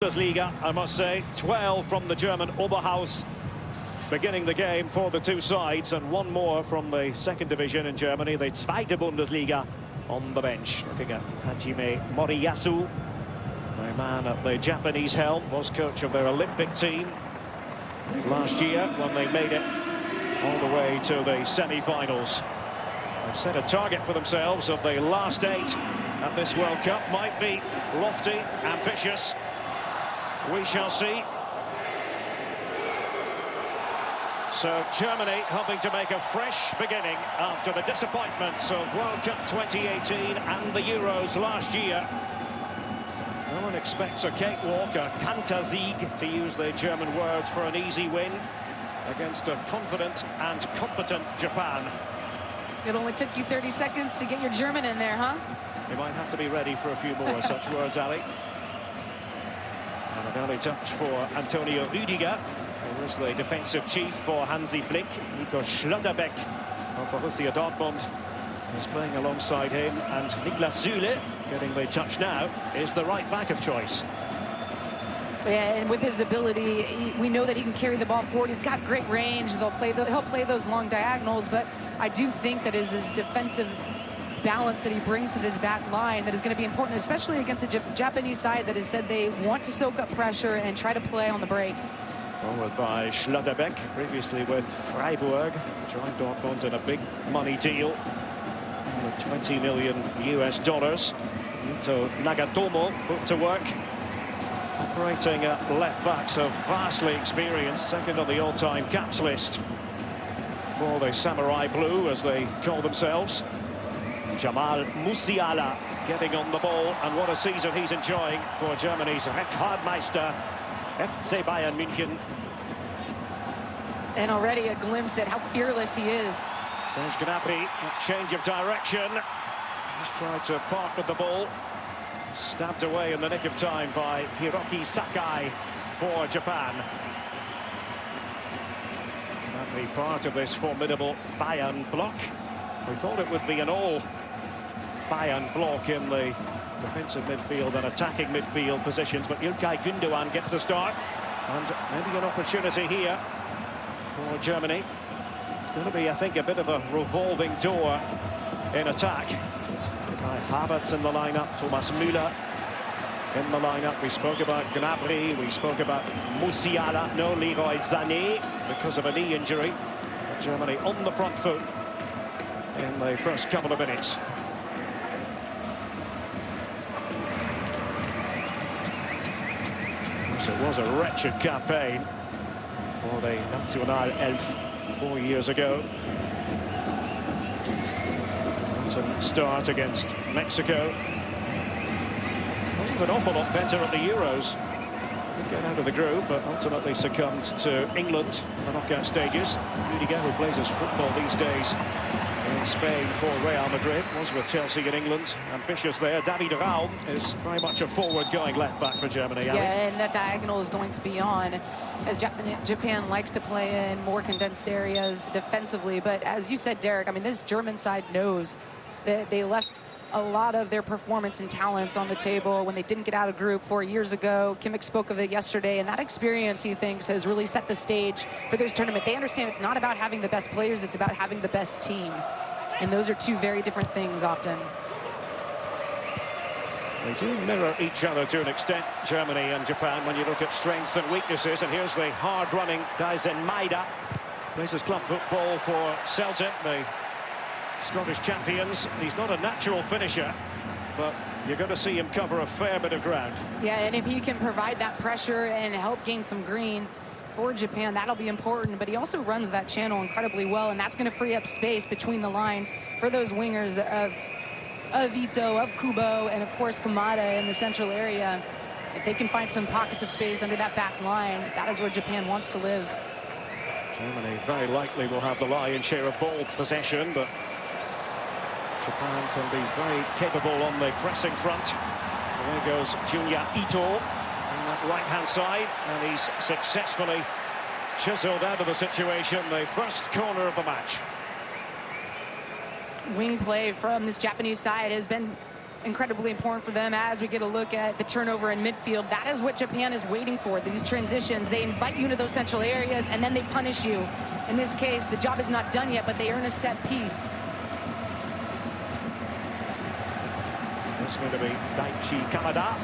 Bundesliga, I must say. 12 from the German Oberhaus, beginning the game for the two sides, and one more from the second division in Germany, the Zweite Bundesliga, on the bench. Looking at Hajime Moriyasu, the man at the Japanese helm, was coach of their Olympic team last year when they made it all the way to the semi-finals. They've set a target for themselves of the last 8 at this World Cup. Might be lofty, ambitious. We shall see. So Germany hoping to make a fresh beginning after the disappointments of World Cup 2018 and the Euros last year. No one expects a cakewalk, a Kantersieg, to use the German word, for an easy win against a confident and competent Japan. It only took you 30 seconds to get your German in there, huh? You might have to be ready for a few more such words, Ali. And an early touch for Antonio Rüdiger, who was the defensive chief for Hansi Flick. Nico Schlotterbeck of Borussia Dortmund is playing alongside him, and Niklas Süle, getting the touch now, is the right back of choice. Yeah, and with his ability, we know that he can carry the ball forward. He's got great range. He'll play those long diagonals, but I do think that is his defensive balance that he brings to this back line that is going to be important, especially against a Japanese side that has said they want to soak up pressure and try to play on the break. Followed by Schlotterbeck, previously with Freiburg, joined Dortmund in a big money deal, $20 million US. Yuto Nagatomo put to work, operating at left back, so vastly experienced, second on the all-time caps list for the Samurai Blue, as they call themselves. Jamal Musiala getting on the ball, and what a season he's enjoying for Germany's Rekordmeister FC Bayern München. And already a glimpse at how fearless he is. Serge Gnabry, change of direction. Just tried to part with the ball. Stabbed away in the nick of time by Hiroki Sakai for Japan. Gnabry part of this formidable Bayern block. We thought it would be an all Bayern block in the defensive midfield and attacking midfield positions, but İlkay Gündoğan gets the start, and maybe an opportunity here for Germany. It's going to be, I think, a bit of a revolving door in attack. Kai Havertz in the lineup, Thomas Müller in the lineup. We spoke about Gnabry, we spoke about Musiala, no Leroy Sané because of a knee injury. But Germany on the front foot in the first couple of minutes. So it was a wretched campaign for the National Elf 4 years ago. Rotten start against Mexico. Wasn't an awful lot better at the Euros. Did get out of the group, but ultimately succumbed to England in the knockout stages. Rüdiger, who plays his football these days in Spain for Real Madrid, was with Chelsea in England. Ambitious there. David Raum is very much a forward-going left-back for Germany. Yeah, and that diagonal is going to be on, as Japan likes to play in more condensed areas defensively. But as you said, Derek, I mean, this German side knows that they left a lot of their performance and talents on the table when they didn't get out of group 4 years ago. Kimmich spoke of it yesterday, and that experience, he thinks, has really set the stage for this tournament. They understand it's not about having the best players, it's about having the best team. And those are two very different things often. They do mirror each other to an extent, Germany and Japan, when you look at strengths and weaknesses. And here's the hard-running Daisen Maeda. Plays his club football for Celtic, the Scottish champions. He's not a natural finisher, but you're going to see him cover a fair bit of ground. Yeah, and if he can provide that pressure and help gain some green for Japan, that'll be important. But he also runs that channel incredibly well, and that's going to free up space between the lines for those wingers of Ito, of Kubo, and of course Kamada in the central area. If they can find some pockets of space under that back line, that is where Japan wants to live. Germany very likely will have the lion's share of ball possession, but Japan can be very capable on the pressing front. And there goes Junya Ito on that right-hand side, and he's successfully chiseled out of the situation the first corner of the match. Wing play from this Japanese side has been incredibly important for them as we get a look at the turnover in midfield. That is what Japan is waiting for, these transitions. They invite you into those central areas, and then they punish you. In this case, the job is not done yet, but they earn a set piece. It's going to be Daichi Kamada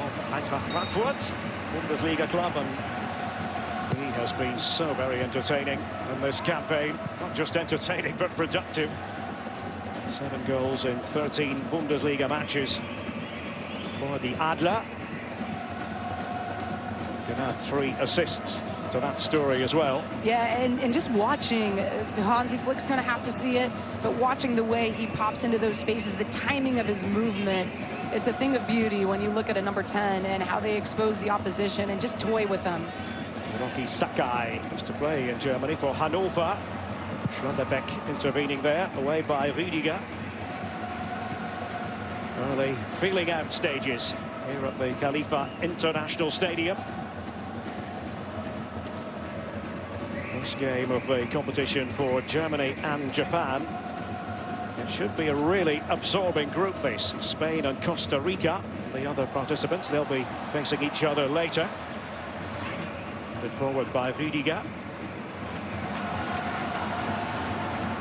of Eintracht Frankfurt, Bundesliga club, and he has been so very entertaining in this campaign. Not just entertaining, but productive. 7 goals in 13 Bundesliga matches for the Adler. You can add 3 assists to that story as well. Yeah, and just watching, Hansi Flick's going to have to see it, but watching the way he pops into those spaces, the timing of his movement, it's a thing of beauty when you look at a number 10 and how they expose the opposition and just toy with them. Rocky Sakai used to play in Germany for Hannover. Schlotterbeck intervening there, away by Rüdiger. Early feeling out stages here at the Khalifa International Stadium. First game of the competition for Germany and Japan. It should be a really absorbing group, this. Spain and Costa Rica, the other participants, they'll be facing each other later. Headed forward by Rüdiger.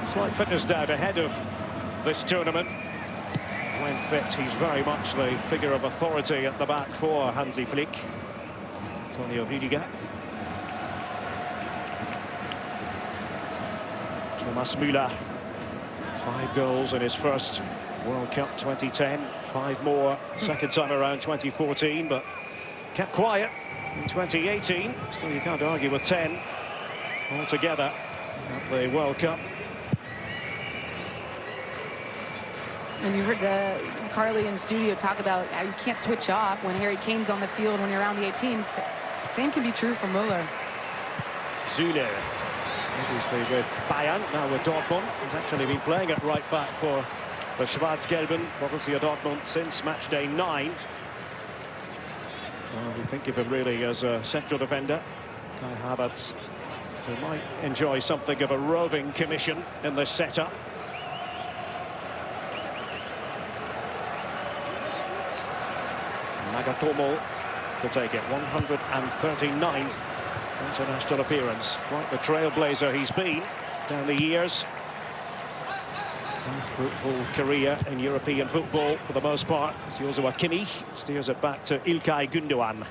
Slight fitness doubt ahead of this tournament. When fit, he's very much the figure of authority at the back for Hansi Flick. Antonio Rüdiger. Thomas Müller. 5 goals in his first World Cup 2010. 5 more second time around 2014, but kept quiet in 2018. Still, you can't argue with 10 altogether at the World Cup. And you heard Carly in studio talk about how you can't switch off when Harry Kane's on the field when you're around the 18s. Same can be true for Müller. Zule, obviously with Bayern, now with Dortmund. He's actually been playing at right back for the Schwarz-Gelben, Borussia Dortmund, since match day 9. Well, we think of him really as a central defender. Kai Havertz, who might enjoy something of a roving commission in this setup. Nagatomo to take it, 139th international appearance. Quite the trailblazer he's been down the years. A fruitful career in European football for the most part. Joshua Kimmich steers it back to İlkay Gündoğan.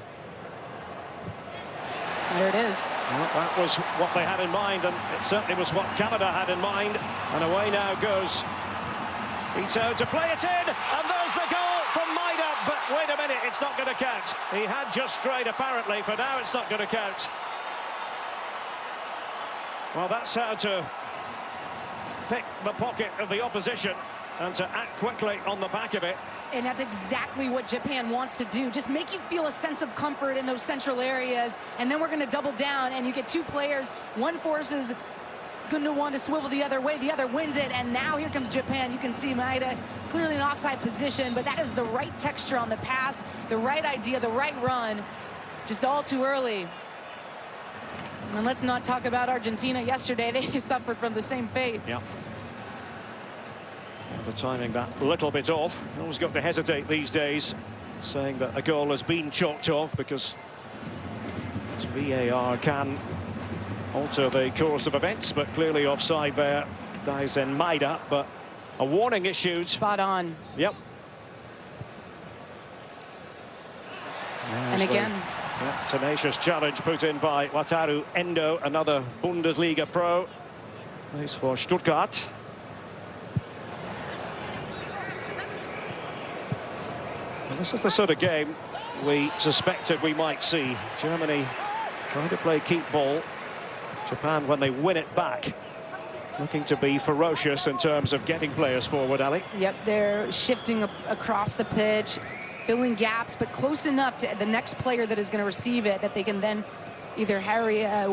There it is. Well, that was what they had in mind, and it certainly was what Canada had in mind. And away now goes Ito to play it in, and there's the goal from Maida. But wait a minute, it's not going to count. He had just strayed apparently, for now it's not going to count. Well, that's how to pick the pocket of the opposition and to act quickly on the back of it. And that's exactly what Japan wants to do. Just make you feel a sense of comfort in those central areas, and then we're going to double down, and you get 2 players. One forces Gündoğan to swivel the other way, the other wins it, and now here comes Japan. You can see Maida clearly in offside position, but that is the right texture on the pass, the right idea, the right run, just all too early. And let's not talk about Argentina yesterday. They suffered from the same fate. Yeah. The timing that little bit off. You always got to hesitate these days, saying that a goal has been chalked off, because VAR can alter the course of events, but clearly offside there. Daisen Maida, but a warning issued. Spot on. Yep. And again, tenacious challenge put in by Wataru Endo, another Bundesliga pro. Plays for Stuttgart. And this is the sort of game we suspected we might see. Germany trying to play keep ball. Japan, when they win it back, looking to be ferocious in terms of getting players forward, Ali. Yep, they're shifting across the pitch, filling gaps, but close enough to the next player that is going to receive it that they can then either harry a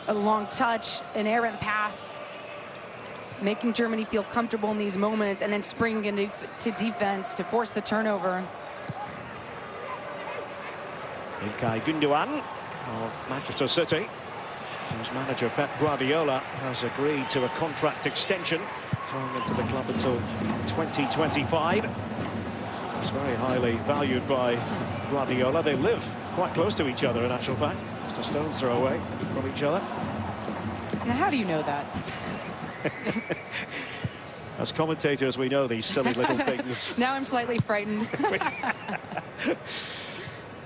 long touch, an errant pass, making Germany feel comfortable in these moments, and then spring into defense to force the turnover. İlkay Gündoğan of Manchester City, whose manager Pep Guardiola has agreed to a contract extension going into the club until 2025. He's very highly valued by Guardiola. They live quite close to each other, in actual fact. Just a stone's throw away from each other. Now, how do you know that? As commentators, we know these silly little things. Now I'm slightly frightened.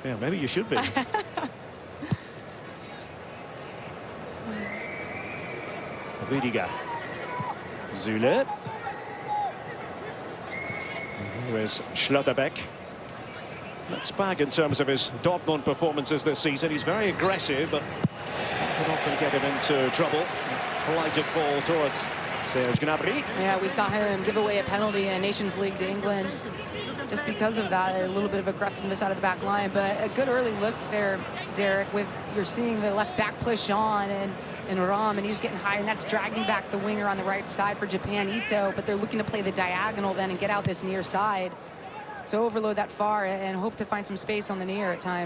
Yeah, maybe you should be. Rüdiger. Süle. Here is Schlotterbeck. Mixed bag in terms of his Dortmund performances this season. He's very aggressive, but can often get him into trouble. Flighted ball towards Serge Gnabry. Yeah, we saw him give away a penalty in Nations League to England just because of that. A little bit of aggressiveness out of the back line, but a good early look there, Derek, with you're seeing the left back push on and Ram, and he's getting high, and that's dragging back the winger on the right side for Japan, Ito, but they're looking to play the diagonal then and get out this near side. So overload that far and hope to find some space on the near at times.